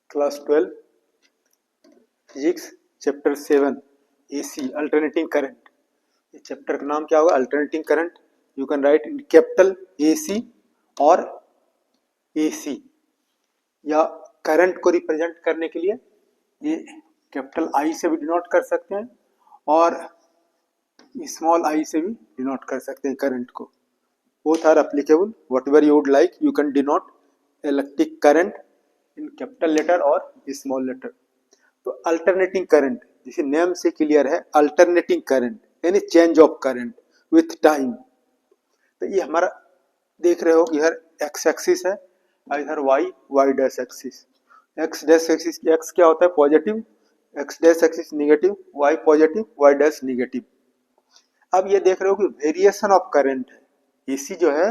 Class 12 physics chapter 7 AC alternating current. ये chapter का नाम क्या होगा? Alternating current. You can write in capital AC और एसी, या करंट को रिप्रेजेंट करने के लिए ये कैपिटल आई से भी डिनोट कर सकते हैं और स्मॉल आई से भी डिनोट कर सकते हैं करंट को। Both are applicable, whatever you would like you can denote electric current in capital letter और स्मॉल लेटर। तो अल्टरनेटिंग करंट जैसे नेम से क्लियर है, अल्टरनेटिंग करंट यानी change of current with time. तो ये हमारा देख रहे हो कि इधर एक्स एक्सिस है और इधर Y dash axis. X dash axis की एक्स क्या होता है? Positive, X dash axis negative, Y positive, Y dash negative. अब ये देख रहे हो कि वेरिएशन ऑफ करंट है। एसी जो है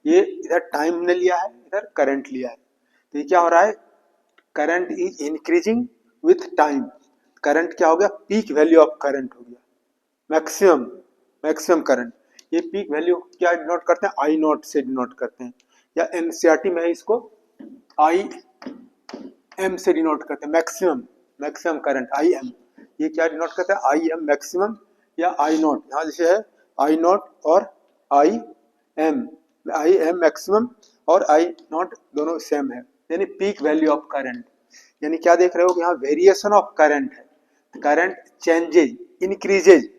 ये इधर टाइम ने लिया है, इधर करंट लिया है। तो ये क्या हो रहा है? Current is increasing with time. Current क्या हो गया? पीक वैल्यू ऑफ करंट हो गया, मैक्सिमम करंट। ये पीक वैल्यू क्या डिनोट करते हैं? आई नॉट से डिनोट करते हैं, या एनसीईआरटी में है इसको आई एम से डिनोट करते हैं। मैक्सिमम करंट आई एम, ये क्या डिनोट करते हैं? आई एम मैक्सिमम या आई नॉट। यहाँ जैसे है आई नॉट और आई एम मैक्सिमम और आई नॉट दोनों सेम है, यानी पीक वैल्यू ऑफ करंट। यानी क्या देख रहे हो कि यहाँ वेरिएशन ऑफ करंट है, current changes, increases,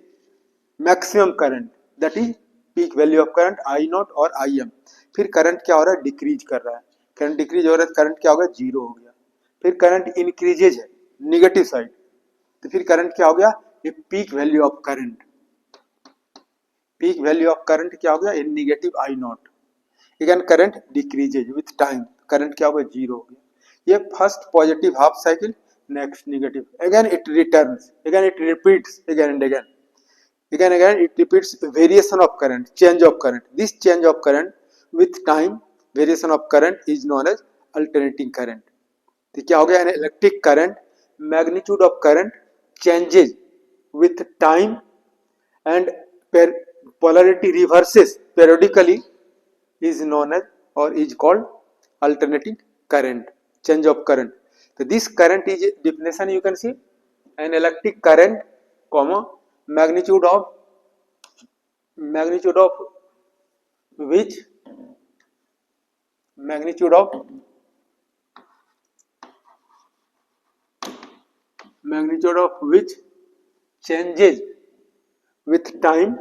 maximum current that is peak value of current I not और आई एम। फिर करंट क्या हो रहा है? डिक्रीज कर रहा है। करंट डिक्रीज हो रहा है, करंट क्या हो गया? जीरो हो गया। फिर करंट इंक्रीजेज है निगेटिव साइड, तो फिर करंट क्या हो गया? ये peak value of current. Peak value of current क्या हो गया? In negative I naught. Again current decreases with time, current क्या हो गया? जीरो हो गया। ये first positive half cycle, next negative, again it returns, again it repeats again and again, again it repeats variation of current, change of current. This change of current with time, variation of current is known as alternating current. तो क्या हो गया? an electric current magnitude of current changes with time and polarity reverses periodically is known as or is called alternating current, change of current. So this current is definition you can see, an electric current comma magnitude of which changes with time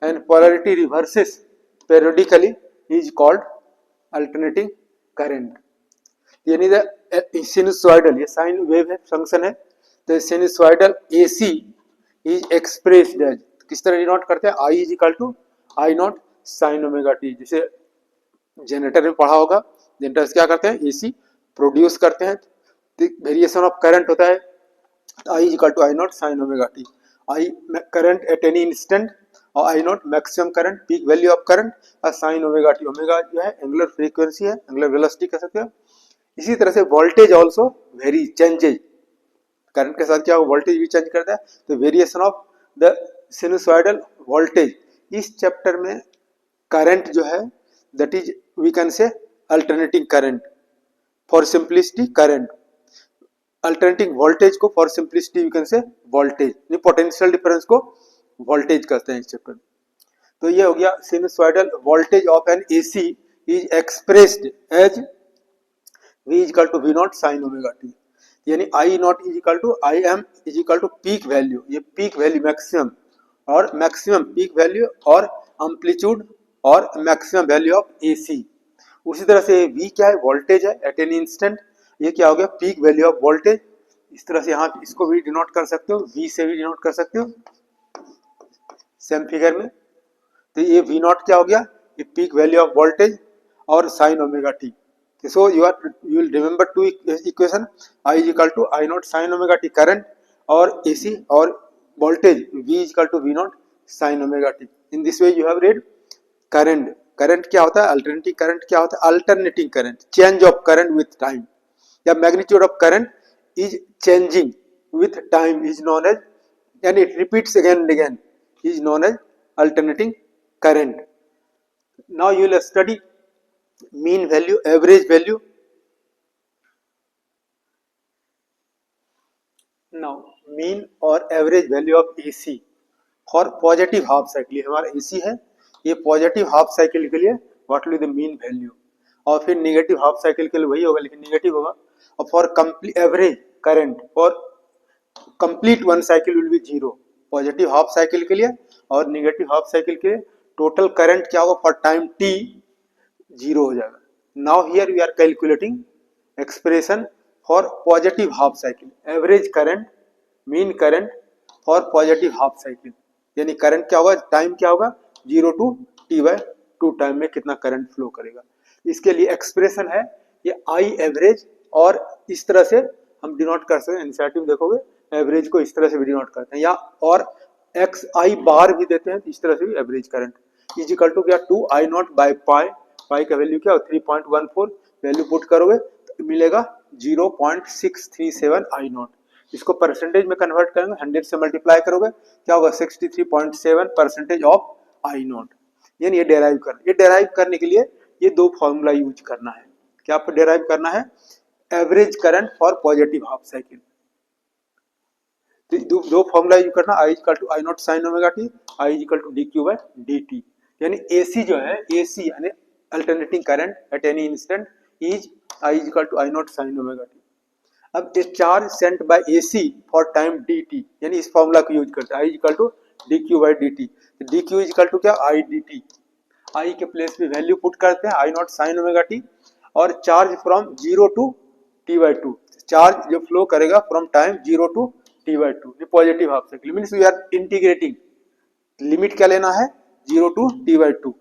and polarity reverses periodically is called alternating current. यानी sinusoidal, ये sine wave है, function है। तो sinusoidal AC is expressed as, किस तरह denote करते हैं? I is equal to I naught sine omega t. जैसे जनरेटर में पढ़ा होगा, जनरेटर क्या करते हैं? एसी प्रोड्यूस करते हैं, तो वेरिएशन ऑफ करंट होता है I is equal to I naught sine omega t. I current at any instant और I naught maximum current, peak value of current, और साइन ओमेगा टी, ओमेगा जो है angular frequency है, angular velocity कह सकते हो। इसी तरह से voltage also very changes, current के साथ क्या हो? वोल्टेज भी चेंज करता है। तो variation of the sinusoidal voltage, इस चैप्टर में करंट जो है that is we can say alternating current, for simplicity current. Alternating voltage को for simplicity we can say voltage, potential difference को वोल्टेज कहते हैं इस चैप्टर में। तो ये हो गया sinusoidal voltage of an AC is expressed as V is equal to V naught sine omega t, यानी I naught is equal to I M is equal to peak value. ये पीक वैल्यू मैक्सिमम और maximum peak value और amplitude और maximum value of AC. उसी तरह से V क्या है? वोल्टेज है एट एनी इंस्टेंट। ये क्या हो गया? Peak value of voltage. इस तरह से यहाँ इसको भी डिनोट कर सकते हो, V से भी डिनोट कर सकते हो सेम फिगर में। तो ये V नॉट क्या हो गया? ये पीक वैल्यू ऑफ वोल्टेज और sine omega T. So you will remember two equation, I is equal to I naught sin omega t current और AC और voltage V is equal to V naught sin omega t. In this way you have read current. Current क्या होता है? Alternating current क्या होता है? Alternating current, change of current with time. The magnitude of current is changing with time is known as, and it repeats again and again, is known as alternating current. Now you will study mean value, average value, now mean और average value of AC for positive half cycle, हमारा AC है, ये positive half cycle के लिए what will be the mean value, और फिर negative half cycle के लिए वही होगा लेकिन नेगेटिव होगा, और for complete average current for complete one cycle will be zero, positive half cycle के लिए और नेगेटिव हाफ साइकिल के लिए टोटल करंट क्या होगा फॉर टाइम t जीरो हो जाएगा. Now here we are calculating expression for positive half cycle, average current mean current for positive half cycle, यानी करंट क्या होगा, टाइम क्या होगा, 0 टू t/2 टाइम में कितना करंट फ्लो करेगा. इसके लिए एक्सप्रेशन है ये आई एवरेज, और इस तरह से हम डिनोट कर सकते हैं, एनसीईआरटी में देखोगे एवरेज को इस तरह से भी डिनोट करते हैं, या और एक्स आई बार भी देते हैं, इस तरह से भी average current is equal to क्या 2 आई नॉट बाई पाई, पाई का वैल्यू क्या 3.14, वैल्यू पुट करोगे तो मिलेगा 0.637 आई नॉट. इसको परसेंटेज में कन्वर्ट करेंगे, 100 से मल्टीप्लाई करोगे क्या होगा 63.7% ऑफ आई नॉट, यानी ये डेराइव करना. ये डेराइव करने के लिए ये दो फॉर्मूला यूज करना है. क्या आपको डेराइव करना है, average current for positive half cycle. दो फॉर्मूला यूज करना, I equal to I naught sine omega t, I equal to d Q by D t, यानी एसी जो है, एसी यानी alternating current at any instant is I equal to I naught sine omega t. अब a charge sent by AC for time d t, यानी इस formula को use करते हैं, I equal to d Q by D T. D Q equal to क्या I D T, आई के place पे value put करते हैं I naught sine omega T, और charge from 0 to t/2, charge जो फ्लो करेगा फ्रॉम टाइम 0 टू t/2, ये positive half cycle means we are integrating, limit क्या लेना है 0 to t/2,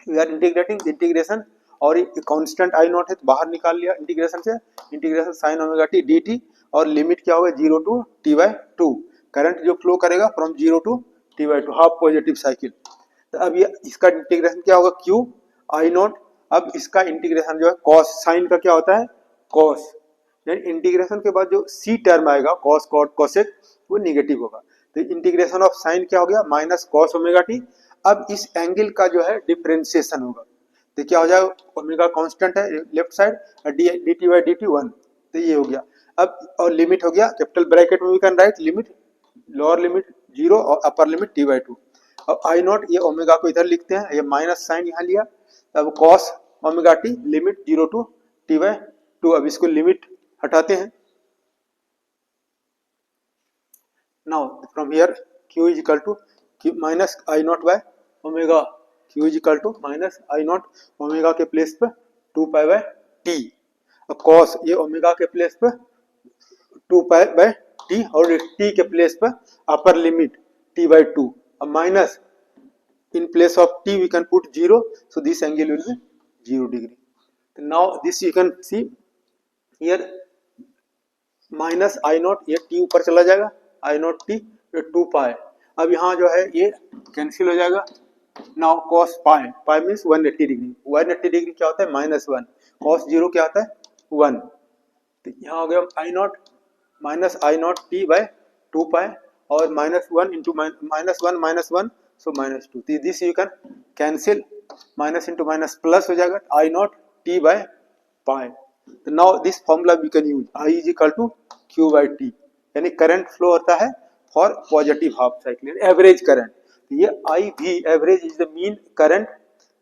we are integrating, integration और कांस्टेंट आई नॉट है तो बाहर निकाल लिया इंटीग्रेशन से, integration sine omega T D T, और लिमिट क्या होगा 0 टू t/2, करंट जो फ्लो करेगा from 0 to t/2, half positive cycle. तो अब ये इसका इंटीग्रेशन क्या होगा q आई नॉट. अब इसका इंटीग्रेशन जो है कॉस, साइन का क्या होता है कॉस, यानी इंटीग्रेशन के बाद जो c टर्म आएगा कॉस कॉट कोसेक वो नेगेटिव होगा, तो इंटीग्रेशन ऑफ साइन क्या हो गया माइनस कॉस ओमेगा टी. अब इस एंगल का जो है डिफरेंशिएशन होगा, तो क्या हो जाएगा, ओमेगा कांस्टेंट है left side, D T by D T 1, तो ये हो गया. अब और लिमिट हो गया कैपिटल ब्रैकेट में we can write limit, lower limit 0 और अपर लिमिट t/2. अब आई नॉट ये ओमेगा को इधर लिखते हैं, ये माइनस साइन यहाँ लिया, अब cos omega t limit 0 to t/2. अब इसको लिमिट हटाते हैं. Now from here q is equal to minus I naught by omega, q is equal to minus I naught omega के प्लेस पे 2 पाई बाय टी, और cos ये omega के place पे 2 पाई बाय टी, और t के place पे upper limit t/2, और minus in place of t we can put 0, so this angle will be 0 degree. Now this you can see here minus I naught, ये t ऊपर चला जाएगा, I naught t 2 पाई, अब यहाँ जो है ये कैंसिल हो जाएगा. Now cos पाई, पाई मीन्स 180 डिग्री, 180 डिग्री क्या होता है -1, cos 0 क्या होता है 1, तो यहाँ हो गया I naught minus I naught t by 2 pi, और -1 into -1, so -2, this you can cancel, minus into minus plus हो जाएगा, I naught t by pi. तो now this formula we can use, I is equal to q by t, यानी current flow होता है for positive half cycle, average current. ये IV average is the mean current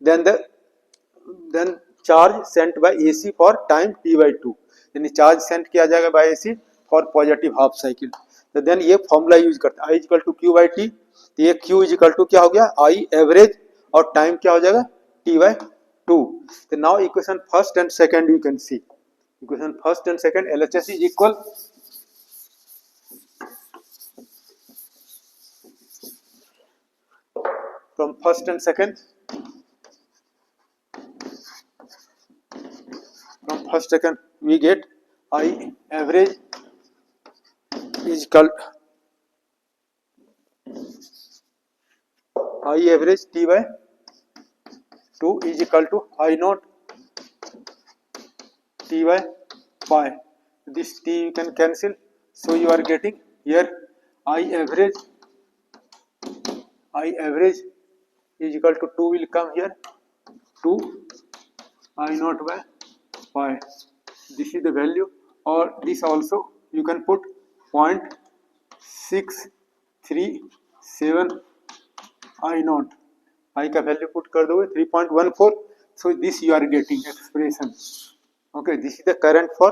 then charge sent by AC for time t/2, यानी charge sent किया जाएगा by AC for positive half cycle. तो then ये formula use करते हैं, I equal to q by t, तो ये q is equal to क्या हो गया I एवरेज, और टाइम क्या हो जाएगा t/2. तो now equation first and second you can see, equation first and second LHS is equal, from first and second, from first second we get I average is equal I average t/2 is equal to I naught t by pi. This t you can cancel, so you are getting here I average is equal to 2 will come here, 2 I naught by pi. This is the value, or this also you can put 0.637 I naught. I का value put कर दोगे 3.14. So this you are getting expression. Okay, this is the current for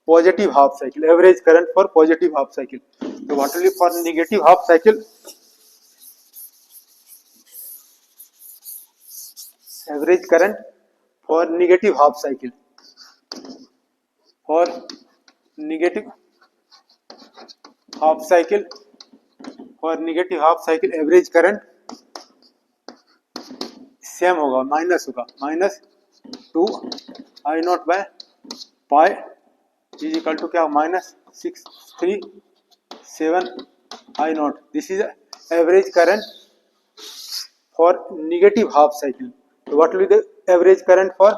positive half cycle, average current for positive half cycle. So what will be for negative half cycle? Average current for negative half cycle. For negative half cycle, average current same होगा, minus होगा, -2 I0/pi is equal to क्या, -637 I0. This is average current for negative half cycle. What will be the average current for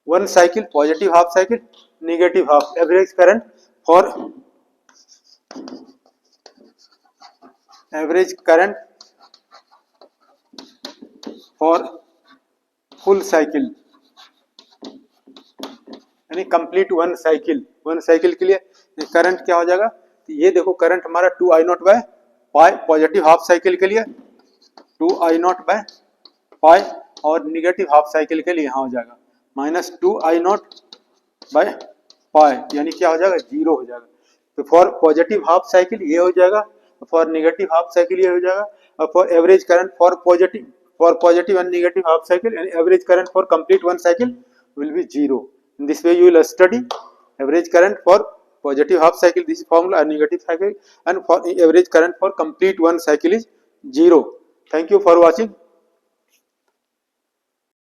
one cycle, positive half cycle, negative half. Average current for full cycle यानी complete one cycle के लिए current क्या हो जाएगा. ये देखो current हमारा 2I0/pi positive half cycle के लिए, 2I0/pi, और निगेटिव हाफ साइकिल के लिए यहाँ हो जाएगा -2I0/pi, यानी क्या हो जाएगा, 0 हो जाएगा. तो फॉर पॉजिटिव हाफ साइकिल ये हो जाएगा, फॉर नेगेटिव हाफ साइकिल ये हो जाएगा, और for average current for positive and negative half cycle, and average current for complete one cycle will be 0. In this way you will study average current for positive half cycle, this formula, and negative cycle, and for average current for complete one cycle is 0. Thank you for watching.